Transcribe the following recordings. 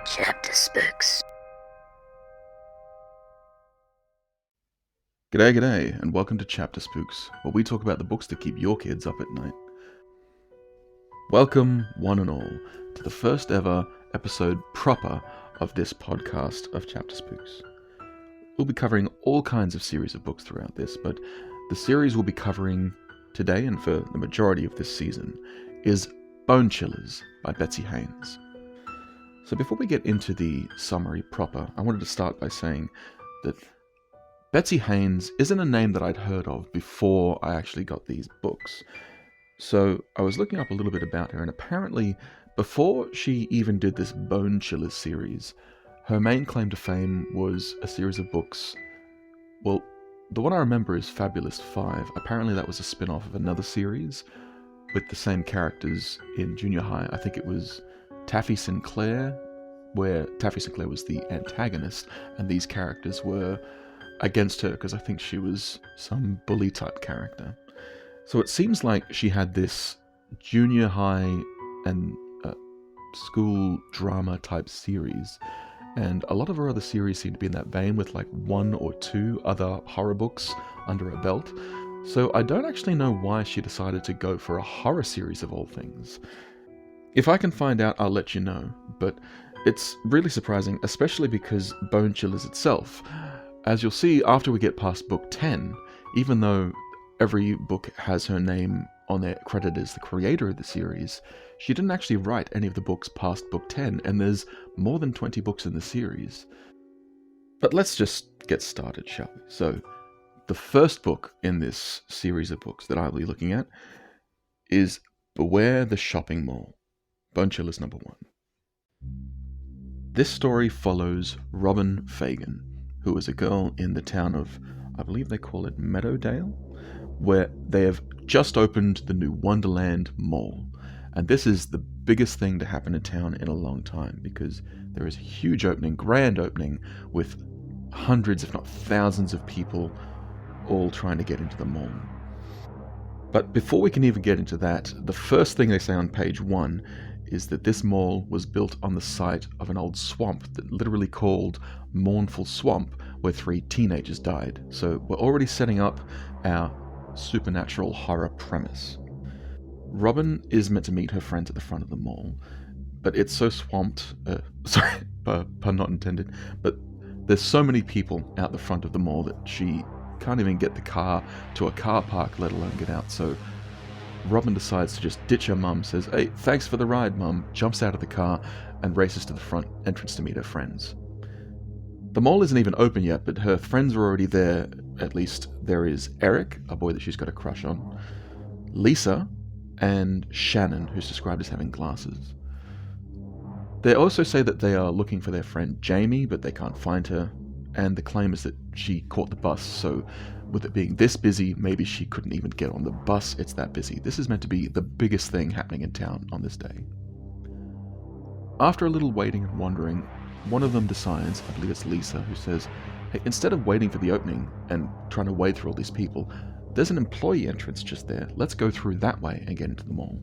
Chapter Spooks. G'day, and welcome to Chapter Spooks, where we talk about the books that keep your kids up at night. Welcome, one and all, to the first ever episode proper of this podcast of Chapter Spooks. We'll be covering all kinds of series of books throughout this, but the series we'll be covering today, and for the majority of this season, is Bone Chillers by Betsy Haynes. So before we get into the summary proper, I wanted to start by saying that Betsy Haynes isn't a name that I'd heard of before I actually got these books. So I was looking up a little bit about her, and apparently before she even did this Bone Chillers series, her main claim to fame was a series of books. Well, the one I remember is Fabulous 5. Apparently that was a spin-off of another series with the same characters in junior high. I think it was Taffy Sinclair, where Taffy Sinclair was the antagonist, and these characters were against her because I think she was some bully type character. So it seems like she had this junior high and school drama type series, and a lot of her other series seem to be in that vein with like one or two other horror books under her belt. So I don't actually know why she decided to go for a horror series of all things. If I can find out, I'll let you know, but it's really surprising, especially because Bone Chillers itself, as you'll see after we get past book 10, even though every book has her name on there credited as the creator of the series, she didn't actually write any of the books past book 10, and there's more than 20 books in the series. But let's just get started, shall we? So, the first book in this series of books that I'll be looking at is Beware the Shopping Mall, Bone Chillers number 1. This story follows Robin Fagan, who is a girl in the town of, I believe they call it Meadowdale, where they have just opened the new Wonderland Mall. And this is the biggest thing to happen in town in a long time, because there is a huge opening, grand opening, with hundreds if not thousands of people all trying to get into the mall. But before we can even get into that, the first thing they say on page 1 is that this mall was built on the site of an old swamp that literally called Mournful Swamp, where 3 teenagers died. So we're already setting up our supernatural horror premise. Robin is meant to meet her friends at the front of the mall, but it's so swamped, sorry, pun not intended, but there's so many people out the front of the mall that she can't even get the car to a car park, let alone get out. So Robin decides to just ditch her mum, says, "Hey, thanks for the ride, mum," jumps out of the car and races to the front entrance to meet her friends. The mall isn't even open yet, but her friends are already there. At least there is Eric, a boy that she's got a crush on, Lisa, and Shannon, who's described as having glasses. They also say that they are looking for their friend Jamie, but they can't find her, and the claim is that she caught the bus, so with it being this busy, maybe she couldn't even get on the bus, it's that busy. This is meant to be the biggest thing happening in town on this day. After a little waiting and wondering, one of them decides, I believe it's Lisa, who says, "Hey, instead of waiting for the opening and trying to wade through all these people, there's an employee entrance just there. Let's go through that way and get into the mall."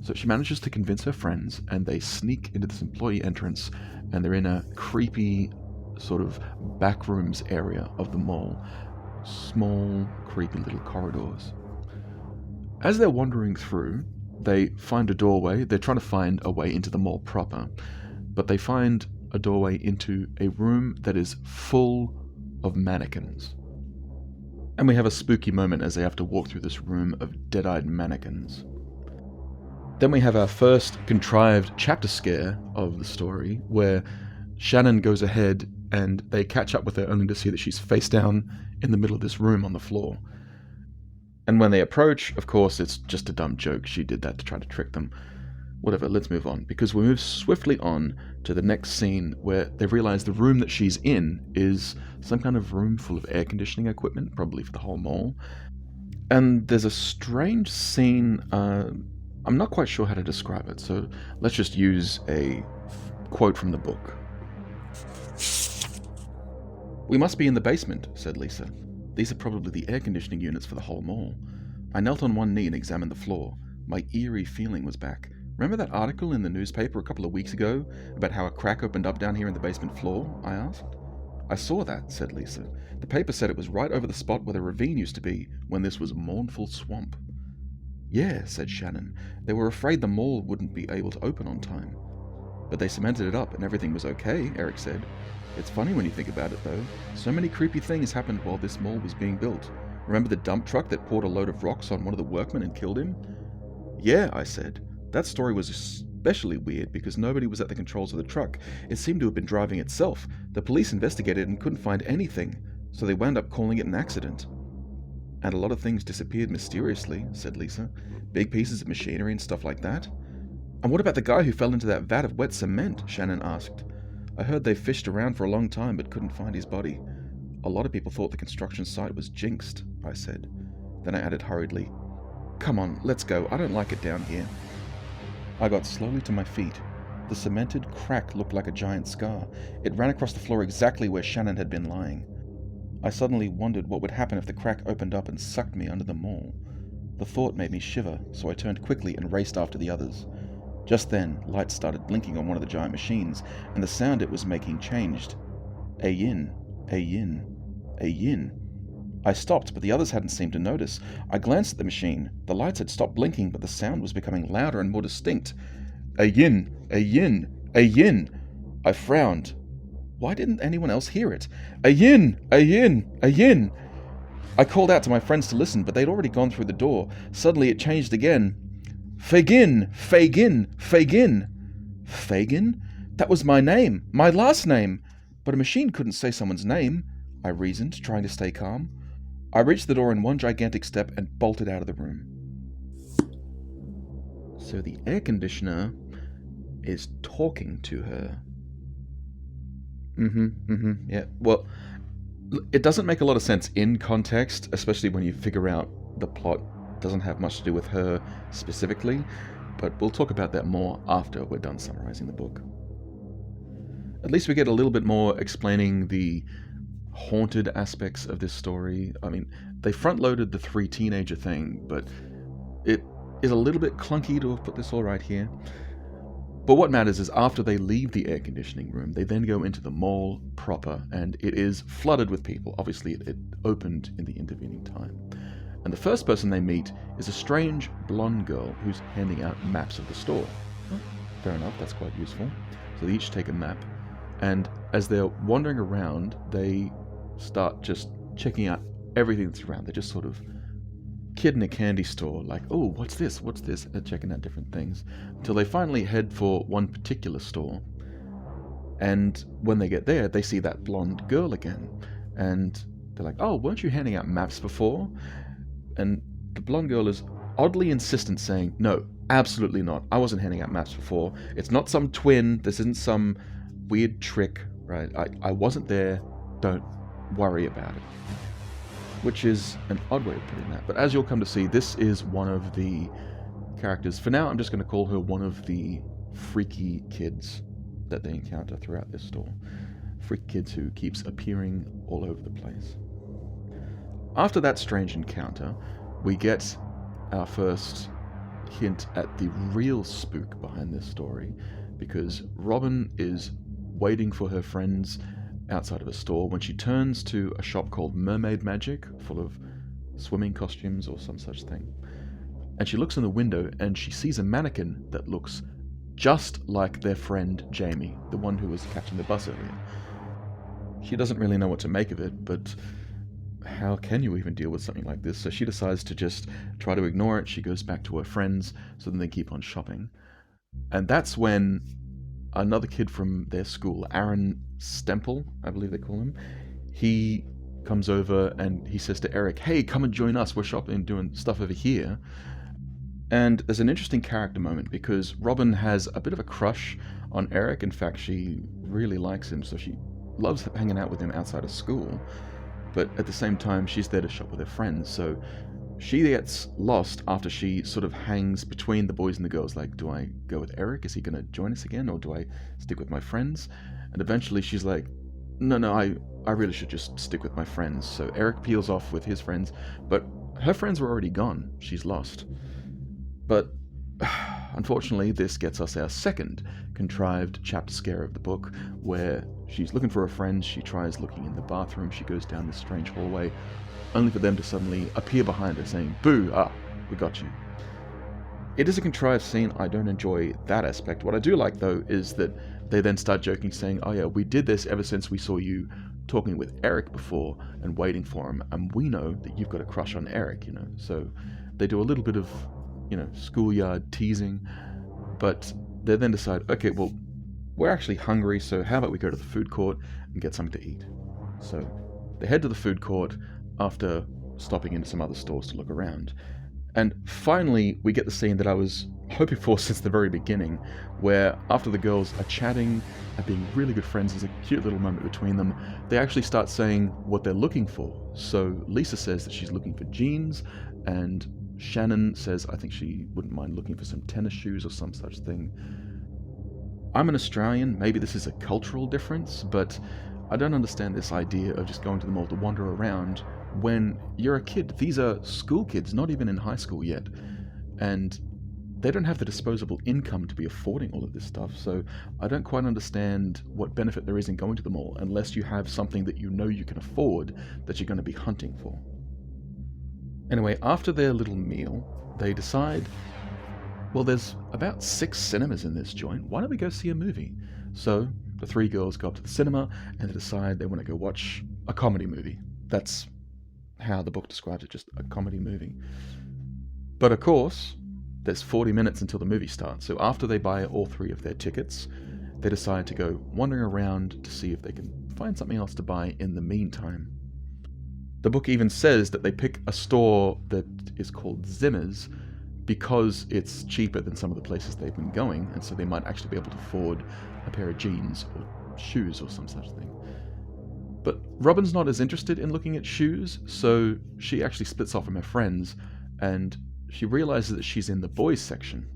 So she manages to convince her friends, and they sneak into this employee entrance, and they're in a creepy sort of backrooms area of the mall. Small, creepy little corridors. As they're wandering through, they find a doorway. They're trying to find a way into the mall proper, but they find a doorway into a room that is full of mannequins. And we have a spooky moment as they have to walk through this room of dead-eyed mannequins. Then we have our first contrived chapter scare of the story, where Shannon goes ahead and they catch up with her only to see that she's face down in the middle of this room on the floor. And when they approach, of course, it's just a dumb joke. She did that to try to trick them. Whatever, let's move on, because we move swiftly on to the next scene where they realize the room that she's in is some kind of room full of air conditioning equipment, probably for the whole mall. And there's a strange scene, I'm not quite sure how to describe it, so let's just use a quote from the book. "We must be in the basement," said Lisa. "These are probably the air conditioning units for the whole mall." I knelt on one knee and examined the floor. My eerie feeling was back. Remember that article in the newspaper a couple of weeks ago about how a crack opened up down here in the basement floor? I asked. I saw that, said Lisa. The paper said it was right over the spot where the ravine used to be when this was a mournful swamp. Yeah, said Shannon. They were afraid the mall wouldn't be able to open on time. But they cemented it up and everything was okay, Eric said. It's funny when you think about it, though. So many creepy things happened while this mall was being built. Remember the dump truck that poured a load of rocks on one of the workmen and killed him? Yeah, I said. That story was especially weird because nobody was at the controls of the truck. It seemed to have been driving itself. The police investigated and couldn't find anything, so they wound up calling it an accident. And a lot of things disappeared mysteriously, said Lisa. Big pieces of machinery and stuff like that. And what about the guy who fell into that vat of wet cement? Shannon asked. I heard they fished around for a long time but couldn't find his body. A lot of people thought the construction site was jinxed, I said. Then I added hurriedly, Come on, let's go. I don't like it down here. I got slowly to my feet. The cemented crack looked like a giant scar. It ran across the floor exactly where Shannon had been lying. I suddenly wondered what would happen if the crack opened up and sucked me under the mall. The thought made me shiver, so I turned quickly and raced after the others. Just then, lights started blinking on one of the giant machines, and the sound it was making changed. A yin, a yin, a yin. I stopped, but the others hadn't seemed to notice. I glanced at the machine. The lights had stopped blinking, but the sound was becoming louder and more distinct. A yin, a yin, a yin. I frowned. Why didn't anyone else hear it? A yin, a yin, a yin. I called out to my friends to listen, but they'd already gone through the door. Suddenly it changed again. Fagin, Fagin, Fagin. Fagin? That was my name, my last name. But a machine couldn't say someone's name, I reasoned, trying to stay calm. I reached the door in one gigantic step and bolted out of the room. So the air conditioner is talking to her. Yeah. Well, it doesn't make a lot of sense in context, especially when you figure out the plot doesn't have much to do with her specifically, but we'll talk about that more after we're done summarizing the book. At least we get a little bit more explaining the haunted aspects of this story. I mean, they front-loaded the 3 teenager thing, but it is a little bit clunky to have put this all right here. But what matters is after they leave the air conditioning room, they then go into the mall proper, and it is flooded with people. Obviously, it opened in the intervening time. And the first person they meet is a strange blonde girl who's handing out maps of the store. Fair enough, that's quite useful. So they each take a map, and as they're wandering around, they start just checking out everything that's around. They're just sort of kid in a candy store, like, oh, what's this, and checking out different things, until they finally head for one particular store. And when they get there, they see that blonde girl again, and they're like, oh, weren't you handing out maps before? And the blonde girl is oddly insistent, saying, no, absolutely not. I wasn't handing out maps before. It's not some twin. This isn't some weird trick, right? I wasn't there. Don't worry about it. Which is an odd way of putting that. But as you'll come to see, this is one of the characters. For now, I'm just going to call her one of the freaky kids that they encounter throughout this store. Freak kids who keeps appearing all over the place. After that strange encounter, we get our first hint at the real spook behind this story, because Robin is waiting for her friends outside of a store when she turns to a shop called Mermaid Magic, full of swimming costumes or some such thing. And she looks in the window and she sees a mannequin that looks just like their friend Jamie, the one who was catching the bus earlier. She doesn't really know what to make of it, but how can you even deal with something like this? So she decides to just try to ignore it. She goes back to her friends, so then they keep on shopping. And that's when another kid from their school, Aaron Stemple, I believe they call him, he comes over and he says to Eric, hey, come and join us. We're shopping and doing stuff over here. And there's an interesting character moment because Robin has a bit of a crush on Eric. In fact, she really likes him, so she loves hanging out with him outside of school. But at the same time, she's there to shop with her friends. So she gets lost after she sort of hangs between the boys and the girls. Like, do I go with Eric? Is he going to join us again? Or do I stick with my friends? And eventually she's like, no, I really should just stick with my friends. So Eric peels off with his friends. But her friends were already gone. She's lost. But Unfortunately, this gets us our second contrived chapter scare of the book, where she's looking for a friend, she tries looking in the bathroom, she goes down this strange hallway, only for them to suddenly appear behind her saying, "Boo! We got you." It is a contrived scene. I don't enjoy that aspect. What I do like, though, is that they then start joking, saying, "Oh yeah, we did this ever since we saw you talking with Eric before and waiting for him, and we know that you've got a crush on Eric," So they do a little bit of, schoolyard teasing, but they then decide, okay, well, we're actually hungry, so how about we go to the food court and get something to eat? So they head to the food court after stopping into some other stores to look around. And finally, we get the scene that I was hoping for since the very beginning, where after the girls are chatting and being really good friends, there's a cute little moment between them, they actually start saying what they're looking for. So Lisa says that she's looking for jeans, and Shannon says I think she wouldn't mind looking for some tennis shoes or some such thing. I'm an Australian, maybe this is a cultural difference, but I don't understand this idea of just going to the mall to wander around when you're a kid. These are school kids, not even in high school yet, and they don't have the disposable income to be affording all of this stuff, so I don't quite understand what benefit there is in going to the mall unless you have something that you know you can afford that you're going to be hunting for. Anyway, after their little meal, they decide, well, there's about 6 cinemas in this joint, why don't we go see a movie? So the 3 girls go up to the cinema and they decide they want to go watch a comedy movie. That's how the book describes it, just a comedy movie. But of course, there's 40 minutes until the movie starts, so after they buy all 3 of their tickets, they decide to go wandering around to see if they can find something else to buy in the meantime. The book even says that they pick a store that is called Zimmer's because it's cheaper than some of the places they've been going, and so they might actually be able to afford a pair of jeans or shoes or some such thing. But Robin's not as interested in looking at shoes, so she actually splits off from her friends, and she realizes that she's in the boys section,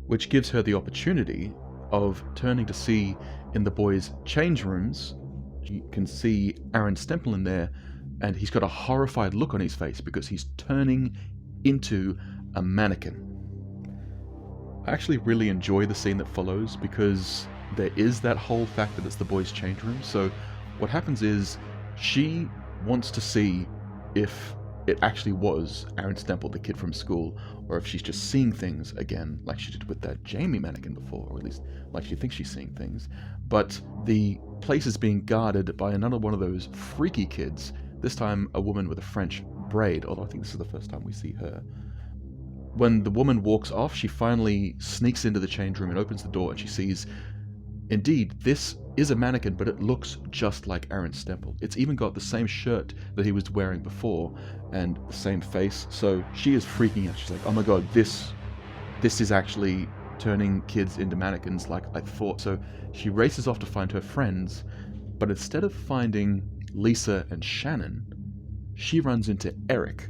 which gives her the opportunity of turning to see in the boys' change rooms. You can see Aaron Stemple in there, and he's got a horrified look on his face because he's turning into a mannequin. I actually really enjoy the scene that follows because there is that whole fact that it's the boys' change room. So what happens is she wants to see if it actually was Aaron Stemple, the kid from school, or if she's just seeing things again, like she did with that Jamie mannequin before, or at least like she thinks she's seeing things. But the place is being guarded by another one of those freaky kids, this time a woman with a French braid, although I think this is the first time we see her. When the woman walks off, she finally sneaks into the change room and opens the door, and she sees, indeed, this is a mannequin, but it looks just like Aaron Stemple. It's even got the same shirt that he was wearing before, and the same face, so she is freaking out. She's like, oh my god, this is actually turning kids into mannequins like I thought. So she races off to find her friends, but instead of finding Lisa and Shannon, she runs into Eric,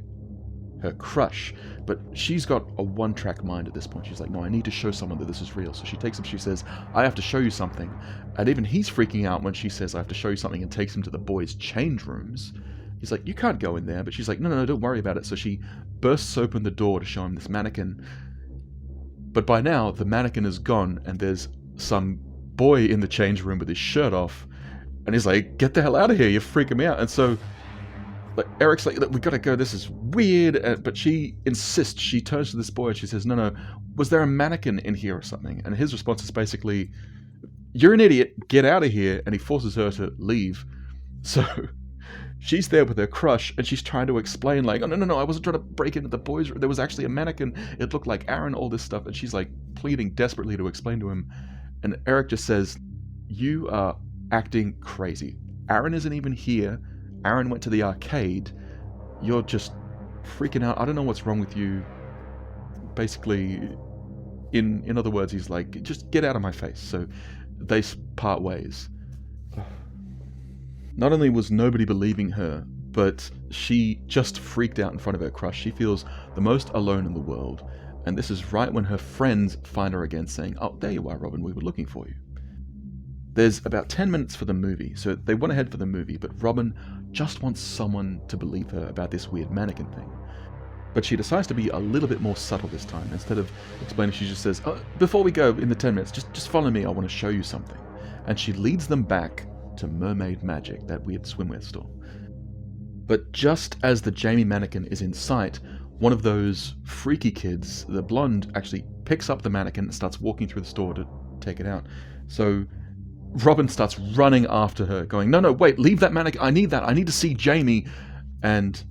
her crush, but she's got a one-track mind at this point. She's like, no, I need to show someone that this is real. So she takes him, she says, I have to show you something. And even he's freaking out when she says, I have to show you something, and takes him to the boys' change rooms. He's like, you can't go in there. But she's like, no, don't worry about it. So she bursts open the door to show him this mannequin. But by now, the mannequin is gone, and there's some boy in the change room with his shirt off. And he's like, get the hell out of here, you're freaking me out. And so like Eric's like, we gotta go, this is weird, but she insists. She turns to this boy and she says, no, was there a mannequin in here or something? And his response is basically, you're an idiot, get out of here. And he forces her to leave. So she's there with her crush, and she's trying to explain, like, oh, no, I wasn't trying to break into the boys' room. There was actually a mannequin, it looked like Aaron, all this stuff. And she's like pleading desperately to explain to him, and Eric just says, you are acting crazy. Aaron isn't even here. Aaron went to the arcade. You're just freaking out. I don't know what's wrong with you. Basically, in other words, he's like, just get out of my face. So they part ways. Not only was nobody believing her, but she just freaked out in front of her crush. She feels the most alone in the world. And this is right when her friends find her again, saying, oh, there you are, Robin, we were looking for you. There's about 10 minutes for the movie, so they went ahead for the movie, but Robin just wants someone to believe her about this weird mannequin thing. But she decides to be a little bit more subtle this time. Instead of explaining, she just says, "Oh, before we go in the 10 minutes, just follow me, I want to show you something." And she leads them back to Mermaid Magic, that weird swimwear store. But just as the Jamie mannequin is in sight, one of those freaky kids, the blonde, actually picks up the mannequin and starts walking through the store to take it out. So Robin starts running after her, going, no, wait, leave that mannequin, I need that, I need to see Jamie. And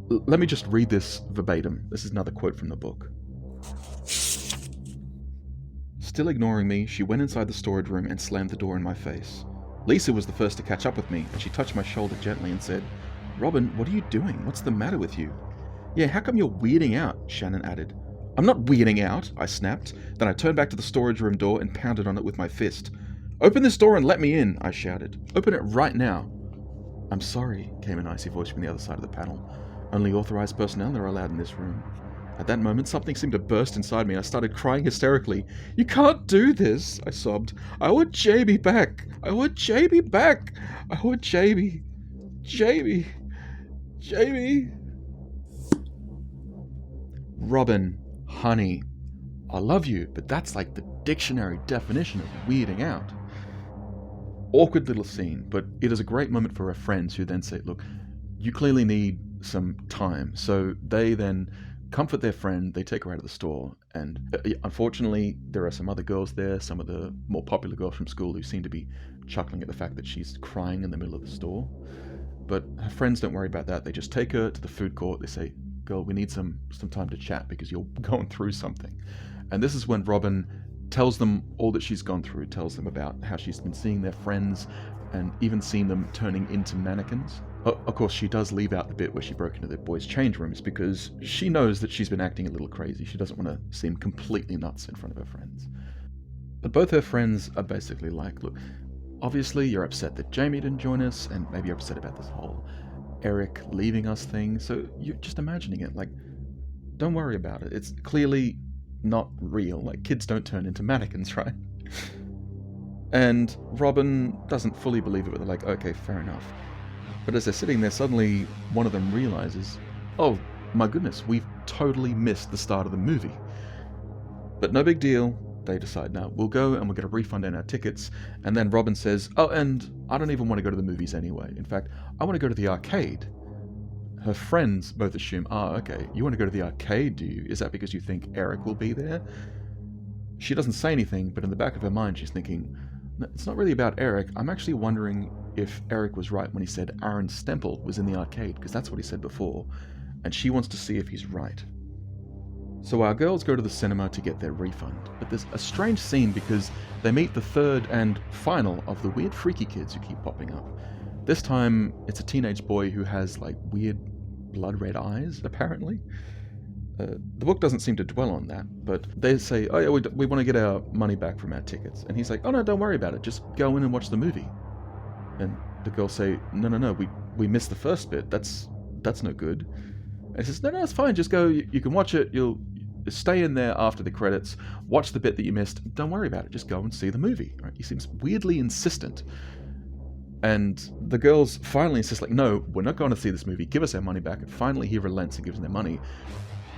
let me just read this verbatim. This is another quote from the book. Still ignoring me, she went inside the storage room and slammed the door in my face. Lisa was the first to catch up with me, and she touched my shoulder gently and said, "Robin, what are you doing? What's the matter with you?" "Yeah, how come you're weirding out?" Shannon added. "I'm not weirding out," I snapped. Then I turned back to the storage room door and pounded on it with my fist. "Open this door and let me in," I shouted. "Open it right now." "I'm sorry," came an icy voice from the other side of the panel. "Only authorized personnel are allowed in this room." At that moment, something seemed to burst inside me. I started crying hysterically. "You can't do this," I sobbed. "I want Jamie back. I want Jamie back. I want Jamie. Jamie. Jamie." Robin, honey, I love you, but that's like the dictionary definition of weirding out. Awkward little scene, but it is a great moment for her friends, who then say, "Look, you clearly need some time." So they then comfort their friend, they take her out of the store, and unfortunately there are some other girls there, some of the more popular girls from school, who seem to be chuckling at the fact that she's crying in the middle of the store. But her friends don't worry about that. They just take her to the food court. They say, "Girl, we need some time to chat because you're going through something." And this is when Robin tells them all that she's gone through, tells them about how she's been seeing their friends and even seen them turning into mannequins. Of course, she does leave out the bit where she broke into the boys' change rooms because she knows that she's been acting a little crazy. She doesn't want to seem completely nuts in front of her friends. But both her friends are basically like, "Look, obviously you're upset that Jamie didn't join us, and maybe you're upset about this whole Eric leaving us thing, so you're just imagining it. Like, don't worry about it. It's clearly not real. Like, kids don't turn into mannequins, right?" And Robin doesn't fully believe it, but they're like, "Okay, fair enough." But as they're sitting there, suddenly one of them realizes, "Oh my goodness, we've totally missed the start of the movie." But no big deal. They decide, "Now we'll go and we'll get a refund on our tickets." And then Robin says, "Oh, and I don't even want to go to the movies anyway. In fact, I want to go to the arcade." Her friends both assume, "Oh, okay, you want to go to the arcade, do you? Is that because you think Eric will be there?" She doesn't say anything, but in the back of her mind she's thinking, "It's not really about Eric. I'm actually wondering if Eric was right when he said Aaron Stempel was in the arcade, because that's what he said before, and she wants to see if he's right." So our girls go to the cinema to get their refund, but there's a strange scene because they meet the third and final of the weird freaky kids who keep popping up. This time it's a teenage boy who has like weird blood red eyes, apparently. The book doesn't seem to dwell on that, but they say, "Oh yeah, we want to get our money back from our tickets." And he's like, "Oh no, don't worry about it, just go in and watch the movie." And the girls say, No, we missed the first bit, that's no good." And he says, No, it's fine, just go, you can watch it, you'll stay in there after the credits, watch the bit that you missed, don't worry about it, just go and see the movie. Right? He seems weirdly insistent. And the girls finally insist, like, "No, we're not going to see this movie, give us our money back." And finally he relents and gives them their money.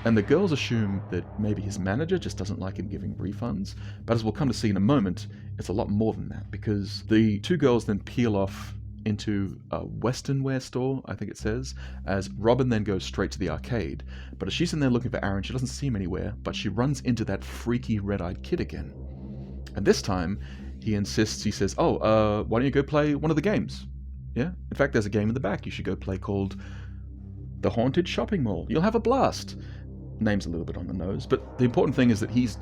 And the girls assume that maybe his manager just doesn't like him giving refunds, but as we'll come to see in a moment, it's a lot more than that, because the two girls then peel off into a western wear store, I think it says, as Robin then goes straight to the arcade. But as she's in there looking for Aaron, she doesn't see him anywhere, but she runs into that freaky red-eyed kid again. And this time, he insists, he says, "Oh, why don't you go play one of the games? Yeah? In fact, there's a game in the back you should go play called The Haunted Shopping Mall. You'll have a blast." Name's a little bit on the nose, but the important thing is that he's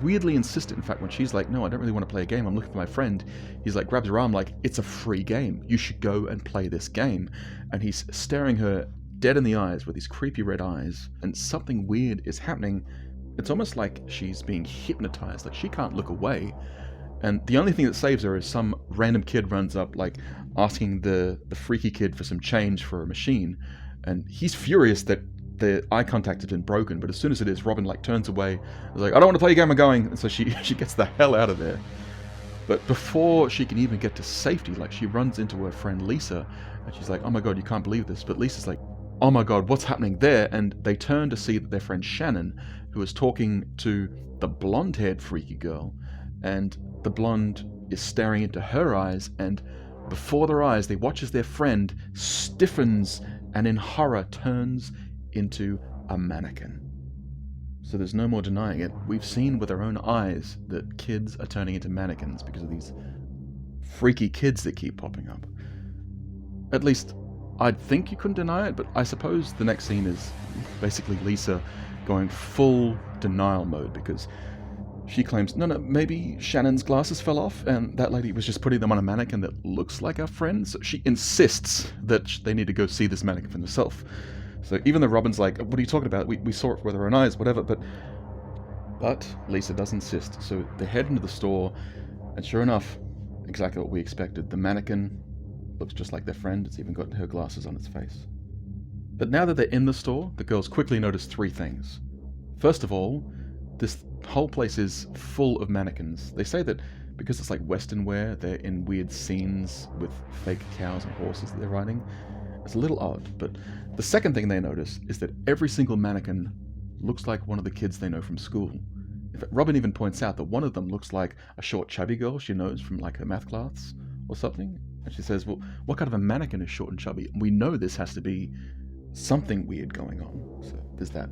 weirdly insistent. In fact, when she's like, "No, I don't really want to play a game, I'm looking for my friend," he's like, grabs her arm like, "It's a free game. You should go and play this game." And he's staring her dead in the eyes with these creepy red eyes, and something weird is happening. It's almost like she's being hypnotized, like she can't look away. And the only thing that saves her is some random kid runs up, like asking the freaky kid for some change for a machine. And he's furious that the eye contact had been broken, but as soon as it is, Robin like turns away. Is like, "I don't want to play your game, I'm going." And so she gets the hell out of there. But before she can even get to safety, like she runs into her friend Lisa, and she's like, "Oh my god, you can't believe this." But Lisa's like, oh my god, what's happening there? And they turn to see that their friend Shannon, who is talking to the blonde-haired freaky girl, and the blonde is staring into her eyes, and before their eyes they watch as their friend stiffens and in horror turns into a mannequin. So there's no more denying it. We've seen with our own eyes that kids are turning into mannequins because of these freaky kids that keep popping up. At least, I'd think you couldn't deny it, but I suppose the next scene is basically Lisa going full denial mode because she claims, no, maybe Shannon's glasses fell off and that lady was just putting them on a mannequin that looks like our friend. So she insists that they need to go see this mannequin for themselves. So even though Robin's like, what are you talking about? We saw it with our own eyes, whatever. But Lisa does insist. So they head into the store, and sure enough, exactly what we expected. The mannequin looks just like their friend. It's even got her glasses on its face. But now that they're in the store, the girls quickly notice three things. First of all, this whole place is full of mannequins. They say that because it's like Western wear, they're in weird scenes with fake cows and horses that they're riding. It's a little odd, but the second thing they notice is that every single mannequin looks like one of the kids they know from school. In fact, Robin even points out that one of them looks like a short chubby girl she knows from like her math class or something. And she says, well, what kind of a mannequin is short and chubby? And we know this has to be something weird going on. So there's that.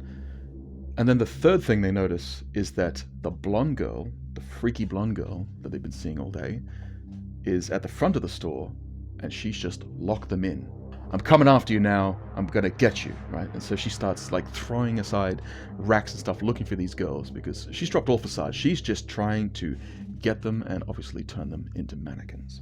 And then the third thing they notice is that the blonde girl, the freaky blonde girl that they've been seeing all day, is at the front of the store, and she's just locked them in. I'm coming after you now, I'm gonna get you, right? And so she starts like throwing aside racks and stuff looking for these girls because she's dropped all facade. She's just trying to get them and obviously turn them into mannequins.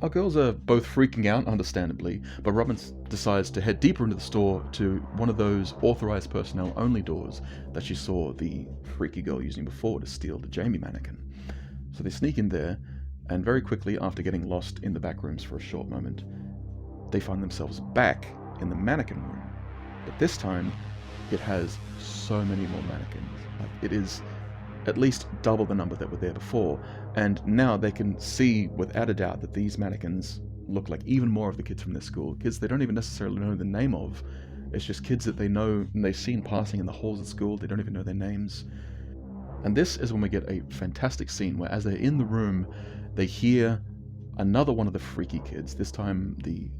Our girls are both freaking out, understandably, but Robin decides to head deeper into the store to one of those authorized personnel only doors that she saw the freaky girl using before to steal the Jamie mannequin. So they sneak in there, and very quickly, after getting lost in the back rooms for a short moment, they find themselves back in the mannequin room. But this time, it has so many more mannequins. Like, it is at least double the number that were there before, and now they can see without a doubt that these mannequins look like even more of the kids from their school. Kids they don't even necessarily know the name of. It's just kids that they know and they've seen passing in the halls at school. They don't even know their names. And this is when we get a fantastic scene where as they're in the room, they hear another one of the freaky kids, this time the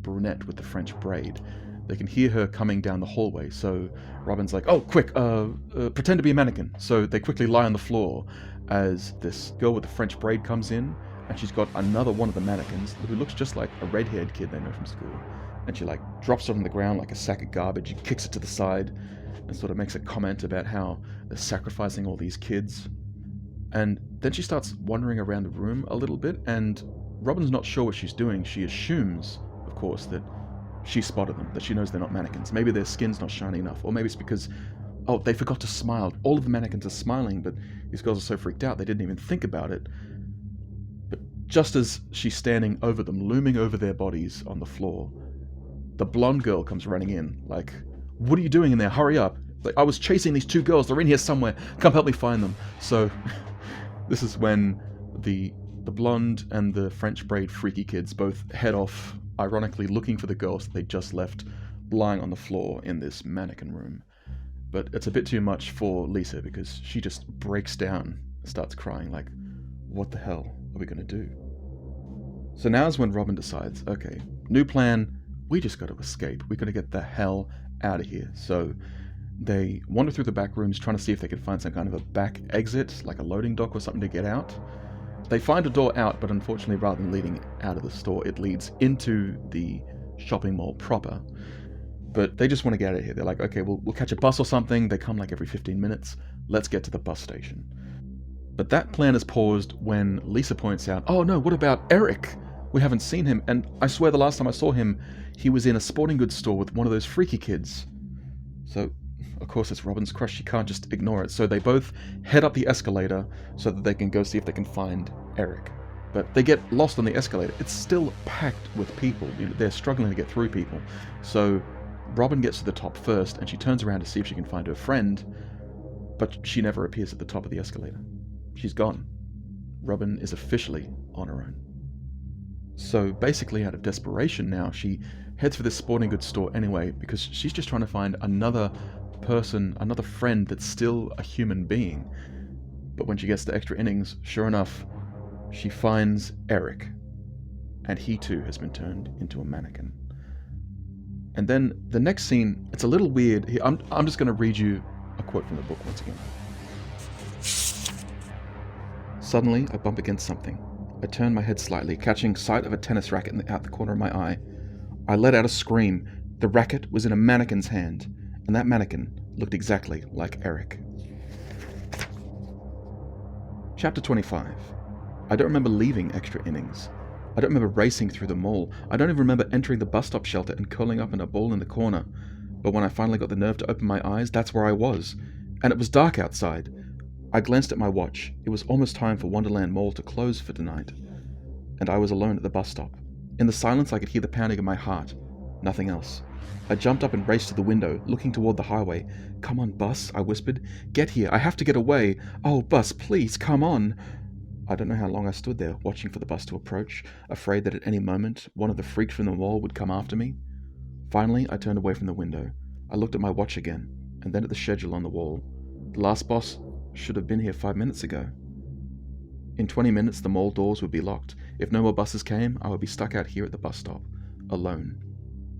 brunette with the French braid. They can hear her coming down the hallway, so Robin's like, oh, quick, pretend to be a mannequin. So they quickly lie on the floor as this girl with the French braid comes in, and she's got another one of the mannequins who looks just like a red-haired kid they know from school. And she like drops it on the ground like a sack of garbage and kicks it to the side and sort of makes a comment about how they're sacrificing all these kids. And then she starts wandering around the room a little bit, and Robin's not sure what she's doing. She assumes, of course, that she spotted them, that she knows they're not mannequins. Maybe their skin's not shiny enough, or maybe it's because, oh, they forgot to smile. All of the mannequins are smiling, but these girls are so freaked out they didn't even think about it. But just as she's standing over them, looming over their bodies on the floor, the blonde girl comes running in, like, what are you doing in there? Hurry up. Like, I was chasing these two girls. They're in here somewhere. Come help me find them. So this is when the blonde and the French braid freaky kids both head off, ironically looking for the girls that they just left lying on the floor in this mannequin room. But it's a bit too much for Lisa because she just breaks down and starts crying like, what the hell are we going to do? So now's when Robin decides, okay, new plan, we just got to escape. We're going to get the hell out of here. So they wander through the back rooms trying to see if they can find some kind of a back exit, like a loading dock or something to get out. They find a door out, but unfortunately, rather than leading out of the store, it leads into the shopping mall proper. But they just want to get out of here. They're like, okay, we'll catch a bus or something. They come like every 15 minutes. Let's get to the bus station. But that plan is paused when Lisa points out, oh no, what about Eric? We haven't seen him. And I swear the last time I saw him, he was in a sporting goods store with one of those freaky kids. So, of course, it's Robin's crush. She can't just ignore it. So they both head up the escalator so that they can go see if they can find Eric. But they get lost on the escalator. It's still packed with people. You know, they're struggling to get through people. So Robin gets to the top first, and she turns around to see if she can find her friend, but she never appears at the top of the escalator. She's gone. Robin is officially on her own. So basically, out of desperation now, she heads for this sporting goods store anyway, because she's just trying to find another person, another friend that's still a human being. But when she gets to extra innings, sure enough, she finds Eric, and he too has been turned into a mannequin. And then the next scene, it's a little weird. I'm just going to read you a quote from the book once again. Suddenly, I bump against something. I turn my head slightly, catching sight of a tennis racket out the corner of my eye. I let out a scream. The racket was in a mannequin's hand, and that mannequin looked exactly like Eric. Chapter 25. I don't remember leaving extra innings. I don't remember racing through the mall. I don't even remember entering the bus stop shelter and curling up in a ball in the corner. But when I finally got the nerve to open my eyes, that's where I was. And it was dark outside. I glanced at my watch. It was almost time for Wonderland Mall to close for tonight. And I was alone at the bus stop. In the silence, I could hear the pounding of my heart. Nothing else. I jumped up and raced to the window, looking toward the highway. "Come on, bus," I whispered. "Get here. I have to get away. Oh, bus, please, come on." I don't know how long I stood there, watching for the bus to approach, afraid that at any moment, one of the freaks from the mall would come after me. Finally, I turned away from the window. I looked at my watch again, and then at the schedule on the wall. The last bus should have been here 5 minutes ago. In 20 minutes, the mall doors would be locked. If no more buses came, I would be stuck out here at the bus stop, alone.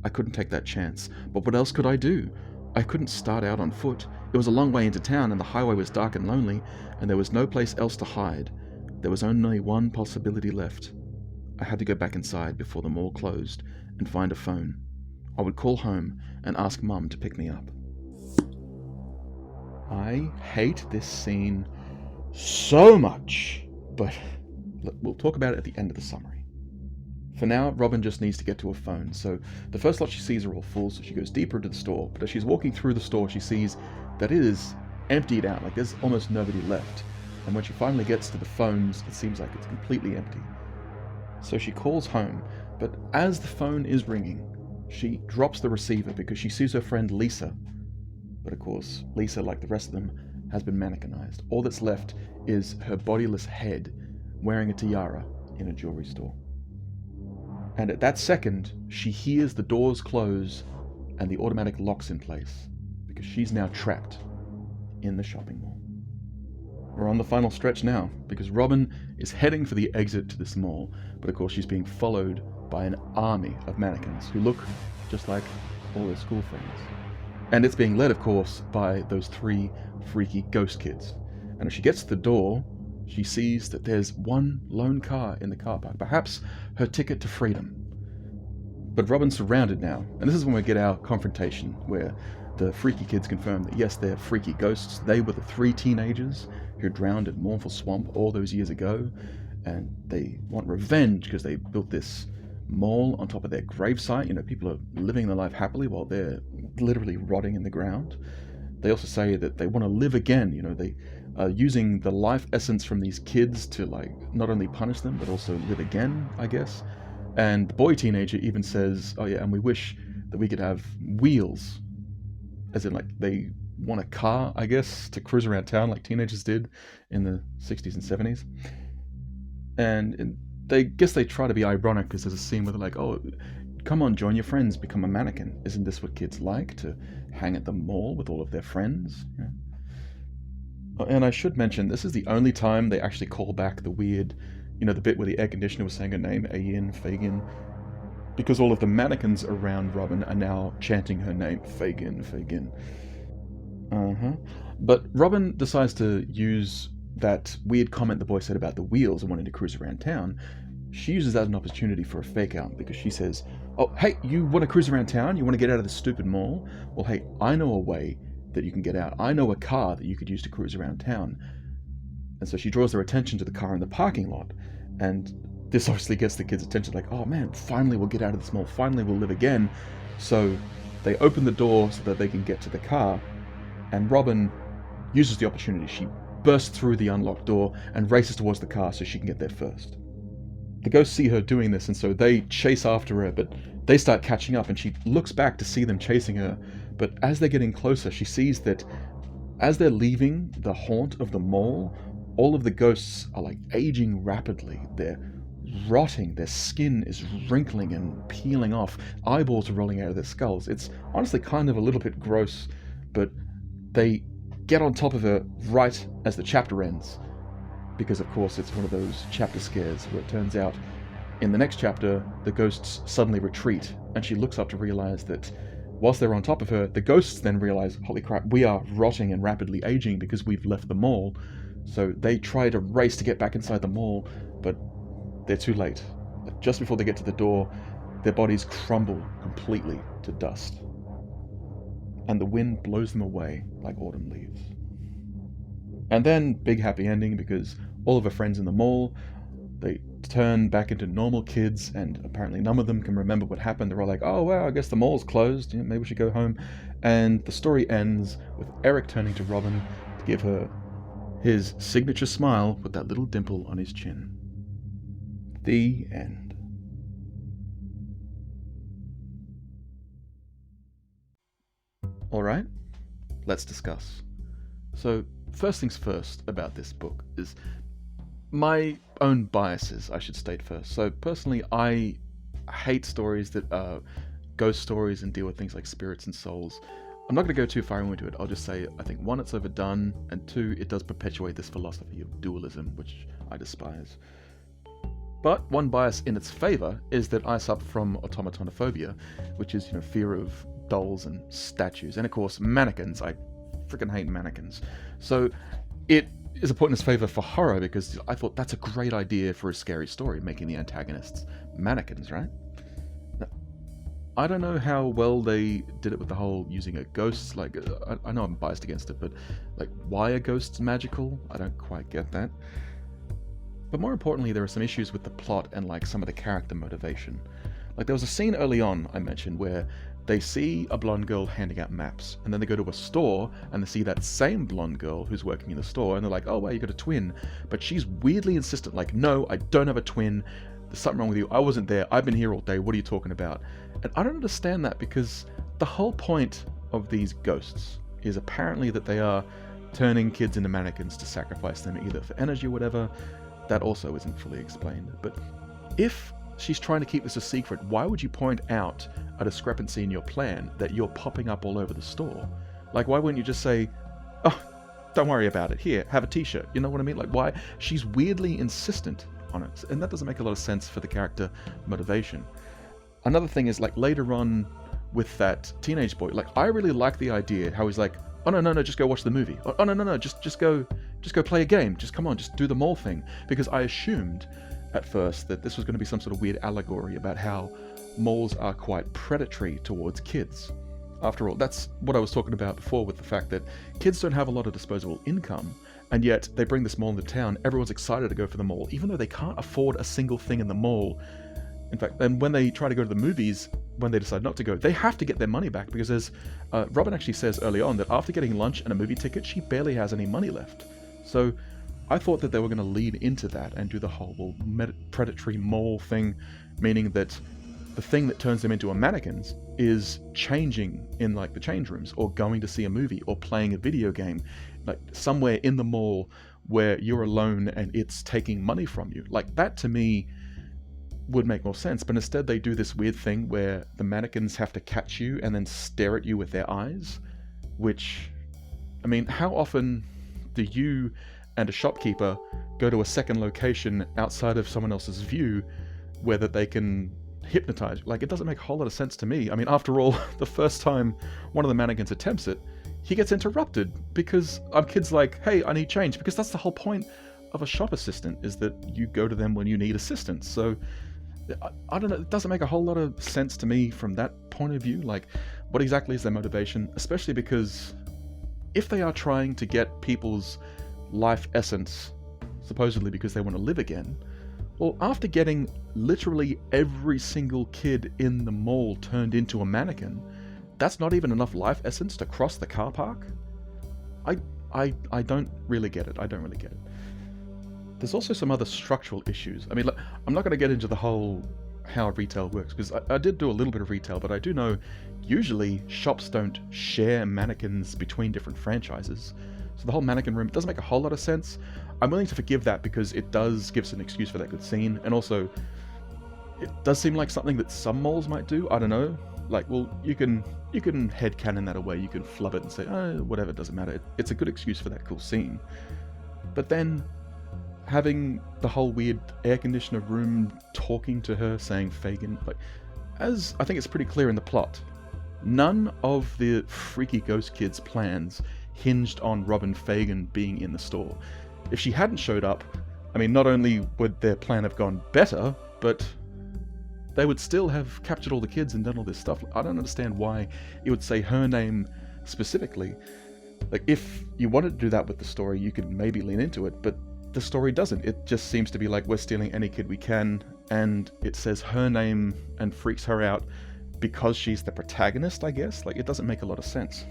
I couldn't take that chance, but what else could I do? I couldn't start out on foot. It was a long way into town, and the highway was dark and lonely, and there was no place else to hide. There was only one possibility left. I had to go back inside before the mall closed and find a phone. I would call home and ask Mum to pick me up. I hate this scene so much, but we'll talk about it at the end of the summary. For now, Robin just needs to get to a phone, so the first lot she sees are all full, so she goes deeper into the store, but as she's walking through the store, she sees that it is emptied out, like there's almost nobody left. And when she finally gets to the phones, it seems like it's completely empty. So she calls home, but as the phone is ringing, she drops the receiver because she sees her friend Lisa. But of course, Lisa, like the rest of them, has been mannequinized. All that's left is her bodiless head wearing a tiara in a jewelry store. And at that second, she hears the doors close and the automatic locks in place because she's now trapped in the shopping mall. We're on the final stretch now, because Robin is heading for the exit to this mall, but of course she's being followed by an army of mannequins who look just like all their school friends. And it's being led, of course, by those 3 freaky ghost kids. And as she gets to the door, she sees that there's one lone car in the car park, perhaps her ticket to freedom. But Robin's surrounded now, and this is when we get our confrontation, where the freaky kids confirm that yes, they're freaky ghosts. They were the 3 teenagers who drowned in Mournful Swamp all those years ago, and they want revenge because they built this mall on top of their gravesite. You know, people are living their life happily while they're literally rotting in the ground. They also say that they want to live again. You know, they are using the life essence from these kids to, like, not only punish them, but also live again, I guess. And the boy teenager even says, oh yeah, and we wish that we could have wheels. As in, like, they want a car, I guess, to cruise around town like teenagers did in the 60s and 70s. And they guess they try to be ironic because there's a scene where they're like, oh, come on, join your friends, become a mannequin. Isn't this what kids like, to hang at the mall with all of their friends? Yeah. And I should mention, this is the only time they actually call back the weird, you know, the bit where the air conditioner was saying her name, Ayin, Fagin, because all of the mannequins around Robin are now chanting her name, Fagin, Fagin. But Robin decides to use that weird comment the boy said about the wheels and wanting to cruise around town. She uses that as an opportunity for a fake out because she says, oh, hey, you want to cruise around town? You want to get out of this stupid mall? Well, hey, I know a way that you can get out. I know a car that you could use to cruise around town. And so she draws their attention to the car in the parking lot. And this obviously gets the kids' attention, like, oh man, finally we'll get out of this mall. Finally we'll live again. So they open the door so that they can get to the car. And Robin uses the opportunity. She bursts through the unlocked door and races towards the car so she can get there first. The ghosts see her doing this, and so they chase after her, but they start catching up, and she looks back to see them chasing her. But as they're getting closer, she sees that as they're leaving the haunt of the mall, all of the ghosts are like aging rapidly. They're rotting. Their skin is wrinkling and peeling off. Eyeballs are rolling out of their skulls. It's honestly kind of a little bit gross, but they get on top of her right as the chapter ends. Because, of course, it's one of those chapter scares where it turns out in the next chapter, the ghosts suddenly retreat, and she looks up to realize that whilst they're on top of her, the ghosts then realize, holy crap, we are rotting and rapidly aging because we've left the mall. So they try to race to get back inside the mall, but they're too late. Just before they get to the door, their bodies crumble completely to dust. And the wind blows them away like autumn leaves. And then, big happy ending, because all of her friends in the mall, they turn back into normal kids, and apparently none of them can remember what happened. They're all like, oh, well, I guess the mall's closed. Maybe we should go home. And the story ends with Eric turning to Robin to give her his signature smile with that little dimple on his chin. The end. Alright, let's discuss. So, first things first about this book is my own biases, I should state first. So, personally, I hate stories that are ghost stories and deal with things like spirits and souls. I'm not going to go too far into it. I'll just say, I think, one, it's overdone, and two, it does perpetuate this philosophy of dualism, which I despise. But one bias in its favour is that I suffer from automatonophobia, which is, fear of dolls and statues, and of course, mannequins. I freaking hate mannequins. So it is a point in its favour for horror, because I thought that's a great idea for a scary story, making the antagonists mannequins, right? I don't know how well they did it with the whole using a ghost. Like, I know I'm biased against it, but like, why are ghosts magical? I don't quite get that. But more importantly, there are some issues with the plot and like some of the character motivation. Like, there was a scene early on I mentioned where they see a blonde girl handing out maps, and then they go to a store and they see that same blonde girl who's working in the store, and they're like, oh wow, you got a twin. But she's weirdly insistent, like, no, I don't have a twin. There's something wrong with you. I wasn't there. I've been here all day. What are you talking about? And I don't understand that, because the whole point of these ghosts is apparently that they are turning kids into mannequins to sacrifice them either for energy or whatever. That also isn't fully explained. But if she's trying to keep this a secret, why would you point out a discrepancy in your plan that you're popping up all over the store? Like, why wouldn't you just say, oh, don't worry about it. Here, have a t-shirt. You know what I mean? Like, why? She's weirdly insistent on it, and that doesn't make a lot of sense for the character motivation. Another thing is, like, later on with that teenage boy, like, I really like the idea how he's like, oh no, just go watch the movie. Oh no, just go play a game. Just come on, just do the mall thing. Because I assumed at first that this was going to be some sort of weird allegory about how malls are quite predatory towards kids. After all, that's what I was talking about before with the fact that kids don't have a lot of disposable income, and yet they bring this mall into town. Everyone's excited to go for the mall, even though they can't afford a single thing in the mall. In fact, and when they try to go to the movies, when they decide not to go, they have to get their money back, because as Robin actually says early on, that after getting lunch and a movie ticket, she barely has any money left. So I thought that they were going to lead into that and do the whole predatory mall thing, meaning that the thing that turns them into a mannequins is changing in like the change rooms, or going to see a movie, or playing a video game, like somewhere in the mall where you're alone and it's taking money from you. Like, that to me would make more sense, but instead they do this weird thing where the mannequins have to catch you and then stare at you with their eyes, which, I mean, how often do you and a shopkeeper go to a second location outside of someone else's view where that they can hypnotize you? Like, it doesn't make a whole lot of sense to me. I mean, after all, the first time one of the mannequins attempts it, he gets interrupted because kid's like, hey, I need change, because that's the whole point of a shop assistant, is that you go to them when you need assistance. So I don't know, it doesn't make a whole lot of sense to me from that point of view. Like, what exactly is their motivation? Especially because if they are trying to get people's life essence, supposedly because they want to live again, well, after getting literally every single kid in the mall turned into a mannequin, that's not even enough life essence to cross the car park? I don't really get it. I don't really get it. There's also some other structural issues. I mean, look, I'm not going to get into the whole how retail works, because I did do a little bit of retail, but I do know usually shops don't share mannequins between different franchises. So the whole mannequin room doesn't make a whole lot of sense. I'm willing to forgive that because it does give us an excuse for that good scene, and also it does seem like something that some moles might do. I don't know. Like, well, you can headcanon that away, you can flub it and say, oh, whatever, it doesn't matter. It's a good excuse for that cool scene. But then having the whole weird air conditioner room talking to her, saying Fagin, like, as I think it's pretty clear in the plot, none of the freaky ghost kids' plans hinged on Robin Fagin being in the store. If she hadn't showed up, I mean, not only would their plan have gone better, but they would still have captured all the kids and done all this stuff. I don't understand why it would say her name specifically. Like, if you wanted to do that with the story, you could maybe lean into it, but the story doesn't. It just seems to be like, we're stealing any kid we can, and it says her name and freaks her out because she's the protagonist, I guess. Like, it doesn't make a lot of sense.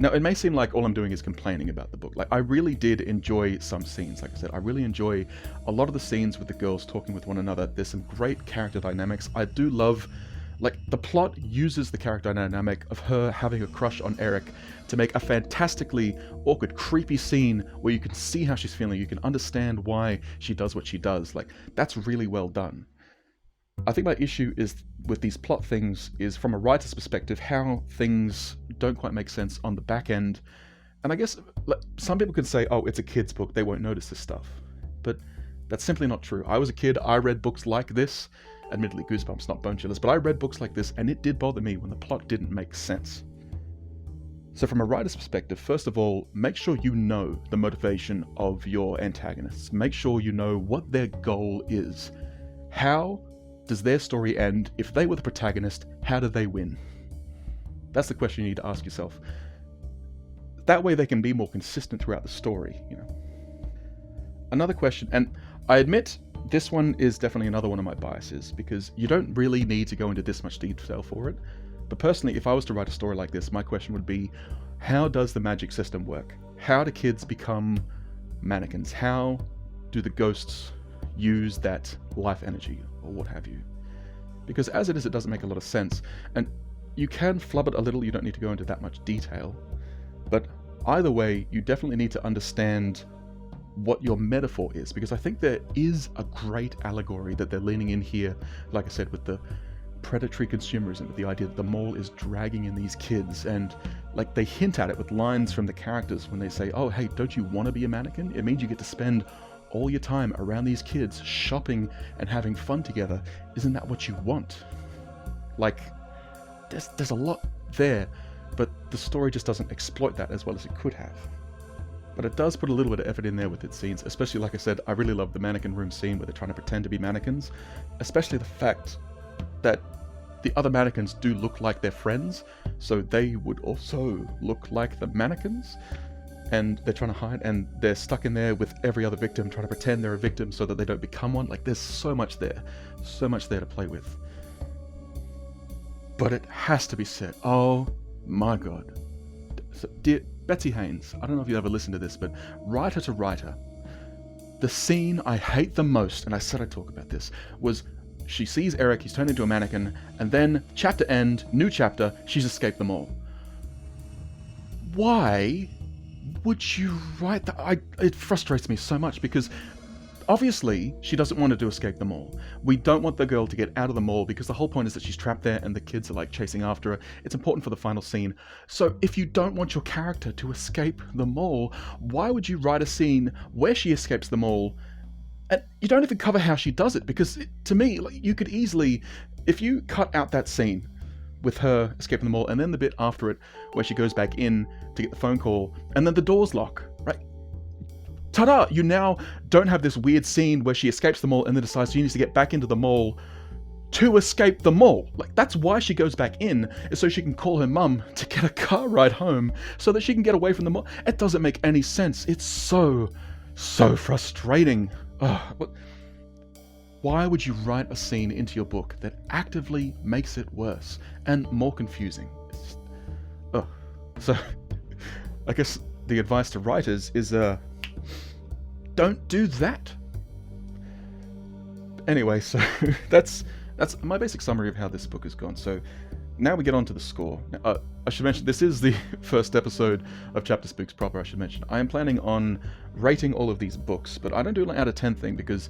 Now, it may seem like all I'm doing is complaining about the book. Like, I really did enjoy some scenes. Like I said, I really enjoy a lot of the scenes with the girls talking with one another. There's some great character dynamics. I do love, like, the plot uses the character dynamic of her having a crush on Eric to make a fantastically awkward, creepy scene where you can see how she's feeling. You can understand why she does what she does. Like, that's really well done. I think my issue is with these plot things is, from a writer's perspective, how things don't quite make sense on the back end. And I guess some people can say, oh, it's a kid's book, they won't notice this stuff. But that's simply not true. I was a kid, I read books like this. Admittedly, Goosebumps, not Bone Chillers, but I read books like this, and it did bother me when the plot didn't make sense. So from a writer's perspective, first of all, make sure you know the motivation of your antagonists. Make sure you know what their goal is. How does their story end? If they were the protagonist, how do they win? That's the question you need to ask yourself. That way they can be more consistent throughout the story, you know. Another question, and I admit this one is definitely another one of my biases, because you don't really need to go into this much detail for it. But personally, if I was to write a story like this, my question would be, how does the magic system work? How do kids become mannequins? How do the ghosts use that life energy, or what have you? Because as it is, it doesn't make a lot of sense, and you can flub it a little. You don't need to go into that much detail, but either way, you definitely need to understand what your metaphor is, because I think there is a great allegory that they're leaning in here, like I said, with the predatory consumerism, with the idea that the mall is dragging in these kids, and like they hint at it with lines from the characters when they say, oh hey, don't you want to be a mannequin? It means you get to spend all your time around these kids, shopping and having fun together. Isn't that what you want? Like, there's a lot there, but the story just doesn't exploit that as well as it could have. But it does put a little bit of effort in there with its scenes, especially, like I said, I really love the mannequin room scene where they're trying to pretend to be mannequins, especially the fact that the other mannequins do look like their friends, so they would also look like the mannequins, and they're trying to hide, and they're stuck in there with every other victim, trying to pretend they're a victim so that they don't become one. Like, there's so much there to play with. But it has to be said, oh my god. So, dear Betsy Haynes, I don't know if you ever listened to this, but writer to writer, the scene I hate the most, and I said I'd talk about this, was she sees Eric, he's turned into a mannequin, and then, chapter end, new chapter, she's escaped them all. Why would you write that? It frustrates me so much, because obviously she doesn't want to escape the mall. We don't want the girl to get out of the mall, because the whole point is that she's trapped there and the kids are like chasing after her. It's important for the final scene. So if you don't want your character to escape the mall, why would you write a scene where she escapes the mall? And you don't even cover how she does it, because to me, like, you could easily, if you cut out that scene with her escaping the mall, and then the bit after it where she goes back in to get the phone call, and then the doors lock, right? Ta-da! You now don't have this weird scene where she escapes the mall and then decides she needs to get back into the mall to escape the mall. Like, that's why she goes back in, is so she can call her mum to get a car ride home so that she can get away from the mall. It doesn't make any sense. It's so frustrating. Why would you write a scene into your book that actively makes it worse and more confusing? So, I guess the advice to writers is, don't do that. Anyway, so that's my basic summary of how this book has gone. So, now we get on to the score. I should mention, this is the first episode of Chapter Spooks proper, I should mention. I am planning on rating all of these books, but I don't do an out of 10 thing because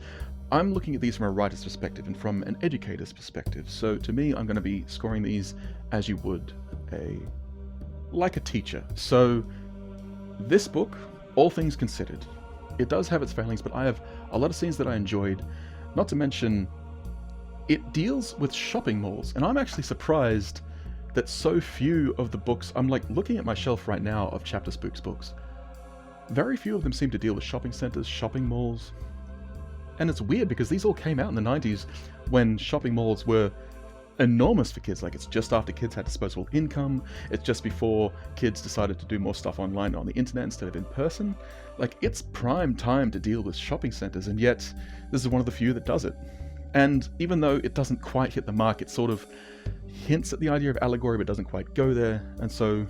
I'm looking at these from a writer's perspective and from an educator's perspective. So to me, I'm going to be scoring these as you would like a teacher. So this book, all things considered, it does have its failings, but I have a lot of scenes that I enjoyed. Not to mention, it deals with shopping malls, and I'm actually surprised that so few of the books, I'm like looking at my shelf right now of Chapter Spooks books, very few of them seem to deal with shopping centers, shopping malls. And it's weird because these all came out in the 90s when shopping malls were enormous for kids. Like, it's just after kids had disposable income, it's just before kids decided to do more stuff online on the internet instead of in person. Like, it's prime time to deal with shopping centers, and yet this is one of the few that does it. And even though it doesn't quite hit the mark, it sort of hints at the idea of allegory but doesn't quite go there, and so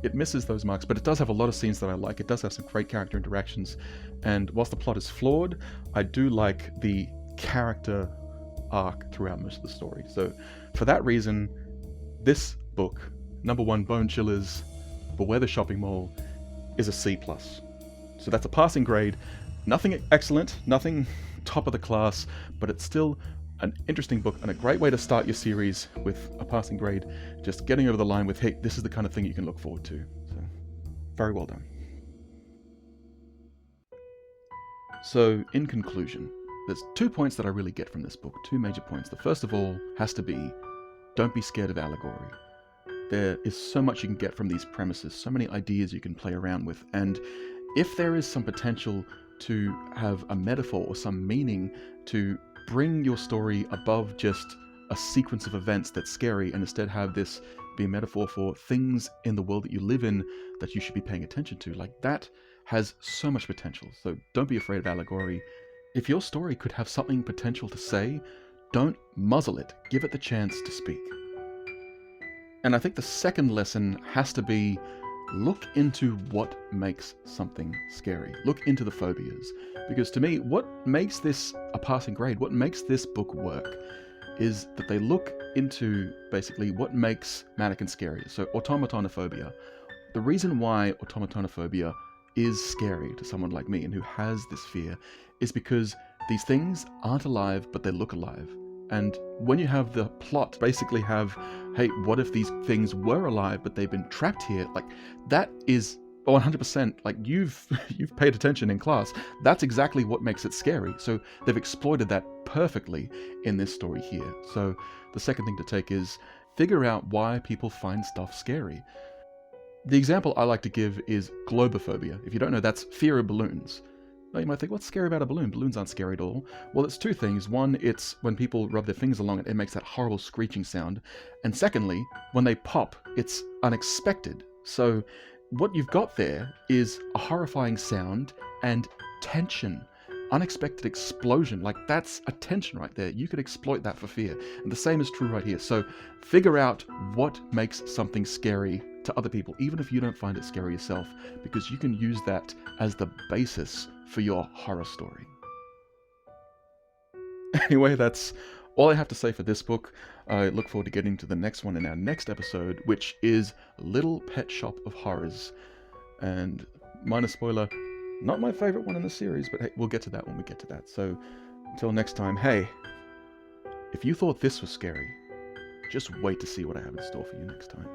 it misses those marks. But it does have a lot of scenes that I like. It does have some great character interactions, and whilst the plot is flawed, I do like the character arc throughout most of the story. So for that reason, this book, number 1, Bone Chillers, Beware the Shopping Mall, is a C+. So that's a passing grade. Nothing excellent, nothing top of the class, but it's still an interesting book and a great way to start your series with a passing grade, just getting over the line with, hey, this is the kind of thing you can look forward to. So very well done. So in conclusion, there's 2 points that I really get from this book, 2 major points. The first of all has to be, don't be scared of allegory. There is so much you can get from these premises, so many ideas you can play around with, and if there is some potential to have a metaphor or some meaning to bring your story above just a sequence of events that's scary, and instead have this be a metaphor for things in the world that you live in that you should be paying attention to, like, that has so much potential. So don't be afraid of allegory. If your story could have something potential to say, don't muzzle it. Give it the chance to speak. And I think the second lesson has to be, look into what makes something scary. Look into the phobias. Because to me, what makes this a passing grade, what makes this book work, is that they look into basically what makes mannequins scary. So automatonophobia. The reason why automatonophobia is scary to someone like me and who has this fear is because these things aren't alive, but they look alive. And when you have the plot basically have, hey, what if these things were alive, but they've been trapped here? Like, that is 100%, like, you've paid attention in class. That's exactly what makes it scary. So they've exploited that perfectly in this story here. So the second thing to take is figure out why people find stuff scary. The example I like to give is globophobia. If you don't know, that's fear of balloons. Now you might think, what's scary about a balloon? Balloons aren't scary at all. Well, it's 2 things. One, it's when people rub their fingers along it, it makes that horrible screeching sound. And secondly, when they pop, it's unexpected. So what you've got there is a horrifying sound and tension. Unexpected explosion. Like, that's a tension right there. You could exploit that for fear. And the same is true right here. So figure out what makes something scary to other people, even if you don't find it scary yourself, because you can use that as the basis for your horror story. Anyway, that's all I have to say for this book. I look forward to getting to the next one in our next episode, which is Little Pet Shop of Horrors. And minor spoiler, not my favorite one in the series, but hey, we'll get to that when we get to that. So until next time, hey, if you thought this was scary, just wait to see what I have in store for you next time.